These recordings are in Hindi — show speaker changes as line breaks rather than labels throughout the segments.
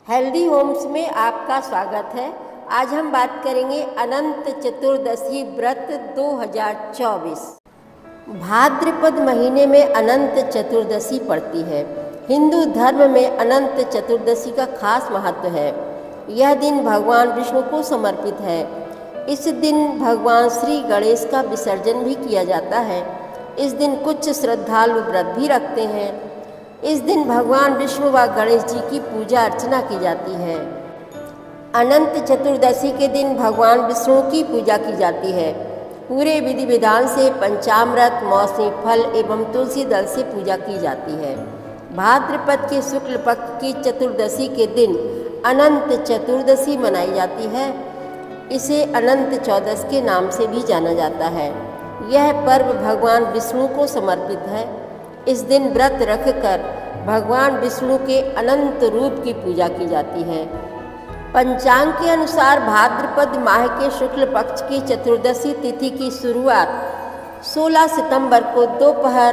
हेल्दी होम्स में आपका स्वागत है। आज हम बात करेंगे अनंत चतुर्दशी व्रत 2024। भाद्रपद महीने में अनंत चतुर्दशी पड़ती है। हिंदू धर्म में अनंत चतुर्दशी का खास महत्व है। यह दिन भगवान विष्णु को समर्पित है। इस दिन भगवान श्री गणेश का विसर्जन भी किया जाता है। इस दिन कुछ श्रद्धालु व्रत भी रखते हैं। इस दिन भगवान विष्णु व गणेश जी की पूजा अर्चना की जाती है। अनंत चतुर्दशी के दिन भगवान विष्णु की पूजा की जाती है। पूरे विधि विधान से पंचामृत, मौसमी फल एवं तुलसी दल से पूजा की जाती है। भाद्रपद के शुक्ल पक्ष की चतुर्दशी के दिन अनंत चतुर्दशी मनाई जाती है। इसे अनंत चौदस के नाम से भी जाना जाता है। यह पर्व भगवान विष्णु को समर्पित है। इस दिन व्रत रखकर भगवान विष्णु के अनंत रूप की पूजा की जाती है। पंचांग के अनुसार भाद्रपद माह के शुक्ल पक्ष की चतुर्दशी तिथि की शुरुआत 16 सितंबर को दोपहर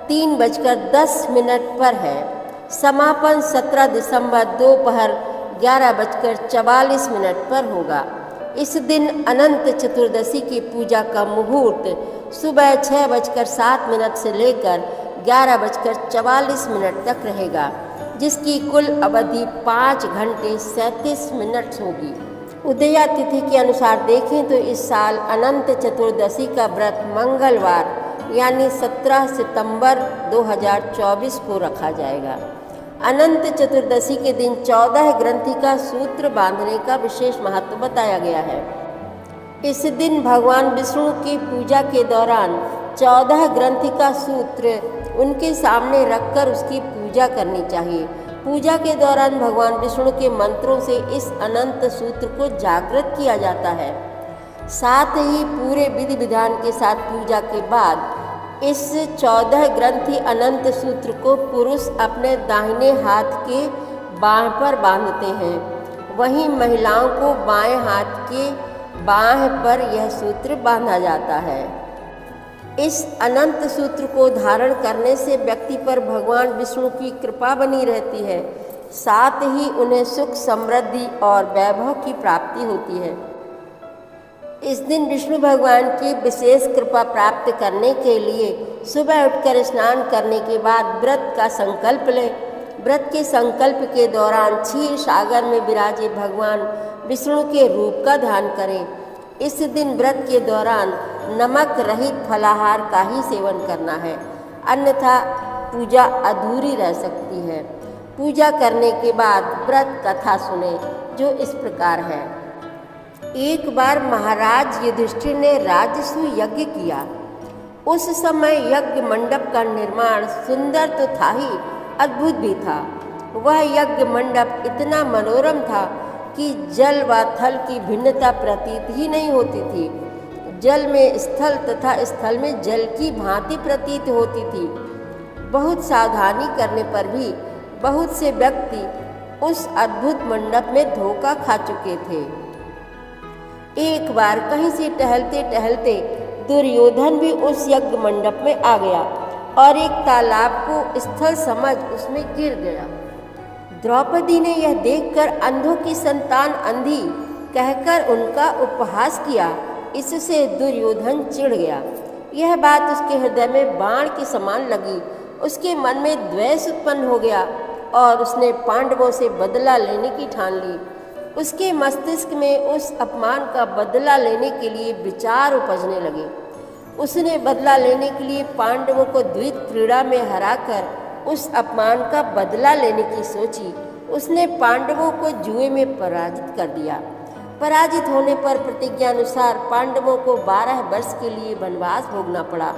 3:10 पर है। समापन 17 दिसंबर दोपहर 11:44 पर होगा। इस दिन अनंत चतुर्दशी की पूजा का मुहूर्त सुबह 6:07 से लेकर 11:44 तक रहेगा, जिसकी कुल अवधि 5 घंटे 37 मिनट होगी। उदया तिथि के अनुसार देखें तो इस साल अनंत चतुर्दशी का व्रत मंगलवार यानी 17 सितंबर 2024 को रखा जाएगा। अनंत चतुर्दशी के दिन 14 ग्रंथि का सूत्र बांधने का विशेष महत्व बताया गया है। इस दिन भगवान विष्णु की पूजा के दौरान 14 ग्रंथि का सूत्र उनके सामने रखकर उसकी पूजा करनी चाहिए। पूजा के दौरान भगवान विष्णु के मंत्रों से इस अनंत सूत्र को जागृत किया जाता है। साथ ही पूरे विधि विधान के साथ पूजा के बाद इस 14 ग्रंथि अनंत सूत्र को पुरुष अपने दाहिने हाथ के बाँह पर बांधते हैं। वहीं महिलाओं को बाएं हाथ के बाँह पर यह सूत्र बांधा जाता है। इस अनंत सूत्र को धारण करने से व्यक्ति पर भगवान विष्णु की कृपा बनी रहती है। साथ ही उन्हें सुख, समृद्धि और वैभव की प्राप्ति होती है। इस दिन विष्णु भगवान की विशेष कृपा प्राप्त करने के लिए सुबह उठकर स्नान करने के बाद व्रत का संकल्प लें। व्रत के संकल्प के दौरान क्षीर सागर में विराजे भगवान विष्णु के रूप का ध्यान करें। इस दिन व्रत के दौरान नमक रहित फलाहार का ही सेवन करना है, अन्यथा पूजा अधूरी रह सकती है। पूजा करने के बाद व्रत कथा सुने, जो इस प्रकार है। एक बार महाराज युधिष्ठिर ने राजसूय यज्ञ किया। उस समय यज्ञ मंडप का निर्माण सुंदर तो था ही, अद्भुत भी था। वह यज्ञ मंडप इतना मनोरम था कि जल व थल की भिन्नता प्रतीत ही नहीं होती थी। जल में स्थल तथा स्थल में जल की भांति प्रतीत होती थी। बहुत सावधानी करने पर भी बहुत से व्यक्ति उस अद्भुत मंडप में धोखा खा चुके थे। एक बार कहीं से टहलते टहलते दुर्योधन भी उस यज्ञ मंडप में आ गया और एक तालाब को स्थल समझ उसमें गिर गया। द्रौपदी ने यह देखकर अंधों की संतान अंधी कहकर उनका उपहास किया। इससे दुर्योधन चिढ़ गया। यह बात उसके हृदय में बाण के समान लगी। उसके मन में द्वेष उत्पन्न हो गया और उसने पांडवों से बदला लेने की ठान ली। उसके मस्तिष्क में उस अपमान का बदला लेने के लिए विचार उपजने लगे। उसने बदला लेने के लिए पांडवों को द्वित क्रीड़ा में हराकर उस अपमान का बदला लेने की सोची। उसने पांडवों को जुए में पराजित कर दिया। पराजित होने पर प्रतिज्ञा अनुसार पांडवों को 12 वर्ष के लिए वनवास भोगना पड़ा।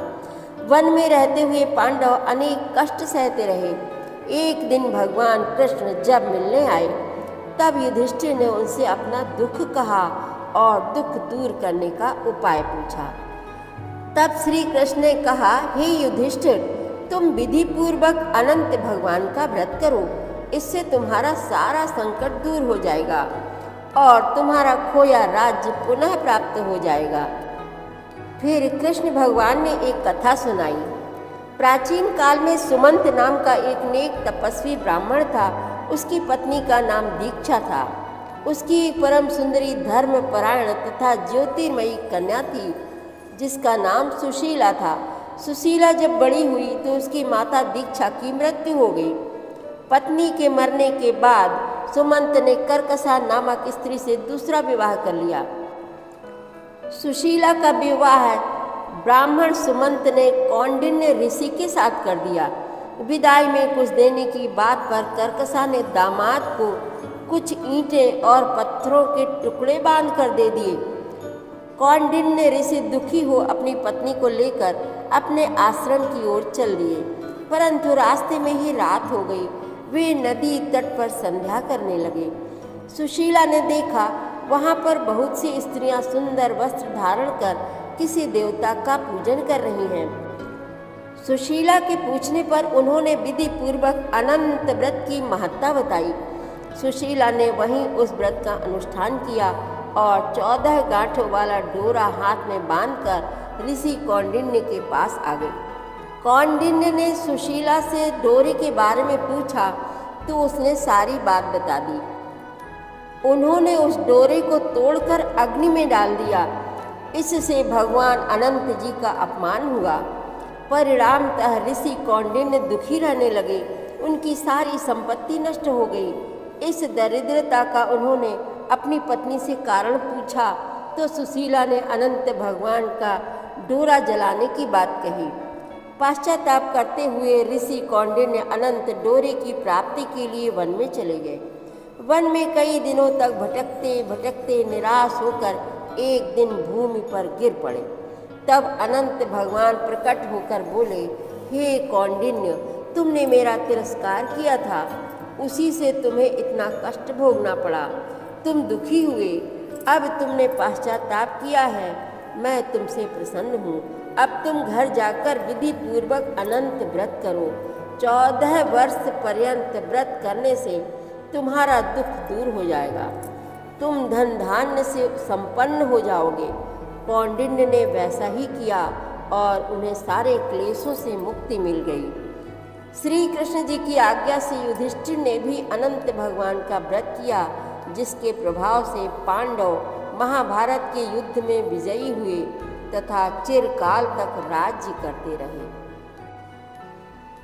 वन में रहते हुए पांडव अनेक कष्ट सहते रहे। एक दिन भगवान कृष्ण जब मिलने आए, तब युधिष्ठिर ने उनसे अपना दुख कहा और दुख दूर करने का उपाय पूछा। तब श्री कृष्ण ने कहा, हे युधिष्ठिर, तुम विधि पूर्वक अनंत भगवान का व्रत करो। इससे तुम्हारा सारा संकट दूर हो जाएगा और तुम्हारा खोया राज्य पुनः प्राप्त हो जाएगा। फिर कृष्ण भगवान ने एक कथा सुनाई। प्राचीन काल में सुमंत नाम का एक नेक तपस्वी ब्राह्मण था। उसकी पत्नी का नाम दीक्षा था। उसकी एक परम सुंदरी धर्मपरायण तथा ज्योतिर्मयी कन्या थी जिसका नाम सुशीला था। सुशीला जब बड़ी हुई तो उसकी माता दीक्षा की मृत्यु हो गई। पत्नी के मरने के बाद सुमंत ने कर्कशा नामक स्त्री से दूसरा विवाह कर लिया। सुशीला का विवाह ब्राह्मण सुमंत ने कौंडिन्य ऋषि के साथ कर दिया। विदाई में कुछ देने की बात पर कर्कशा ने दामाद को कुछ ईंटें और पत्थरों के टुकड़े बांध कर दे दिए। कौंडिन्य ऋषि दुखी हो अपनी पत्नी को लेकर अपने आश्रम की ओर चल दिए, परंतु रास्ते में ही रात हो गई। वे नदी तट पर संध्या करने लगे। सुशीला ने देखा वहाँ पर बहुत सी स्त्रियां सुंदर वस्त्र धारण कर किसी देवता का पूजन कर रही हैं। सुशीला के पूछने पर उन्होंने विधि पूर्वक अनंत व्रत की महत्ता बताई। सुशीला ने वहीं उस व्रत का अनुष्ठान किया और 14 गांठों वाला डोरा हाथ में बांधकर ऋषि कौंडिन्य के पास आ गई। कौंडिन्य ने सुशीला से डोरे के बारे में पूछा तो उसने सारी बात बता दी। उन्होंने उस डोरे को तोड़कर अग्नि में डाल दिया। इससे भगवान अनंत जी का अपमान हुआ। परिणामतः ऋषि कौंडिन्य दुखी रहने लगे। उनकी सारी संपत्ति नष्ट हो गई। इस दरिद्रता का उन्होंने अपनी पत्नी से कारण पूछा तो सुशीला ने अनंत भगवान का डोरा जलाने की बात कही। पश्चाताप करते हुए ऋषि कौंडिन्य अनंत डोरे की प्राप्ति के लिए वन में चले गए। वन में कई दिनों तक भटकते भटकते निराश होकर एक दिन भूमि पर गिर पड़े। तब अनंत भगवान प्रकट होकर बोले, हे कौंडिन्य, तुमने मेरा तिरस्कार किया था, उसी से तुम्हें इतना कष्ट भोगना पड़ा। तुम दुखी हुए, अब तुमने पश्चाताप किया है, मैं तुमसे प्रसन्न हूँ। अब तुम घर जाकर विधि पूर्वक अनंत व्रत करो। 14 वर्ष पर्यंत व्रत करने से तुम्हारा दुख दूर हो जाएगा। तुम धन धान्य से संपन्न हो जाओगे। कौंडिन्य ने वैसा ही किया और उन्हें सारे क्लेशों से मुक्ति मिल गई। श्री कृष्ण जी की आज्ञा से युधिष्ठिर ने भी अनंत भगवान का व्रत किया, जिसके प्रभाव से पांडव महाभारत के युद्ध में विजयी हुए तथा चिरकाल तक राज्य करते रहे।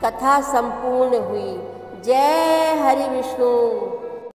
कथा संपूर्ण हुई। जय हरि विष्णु।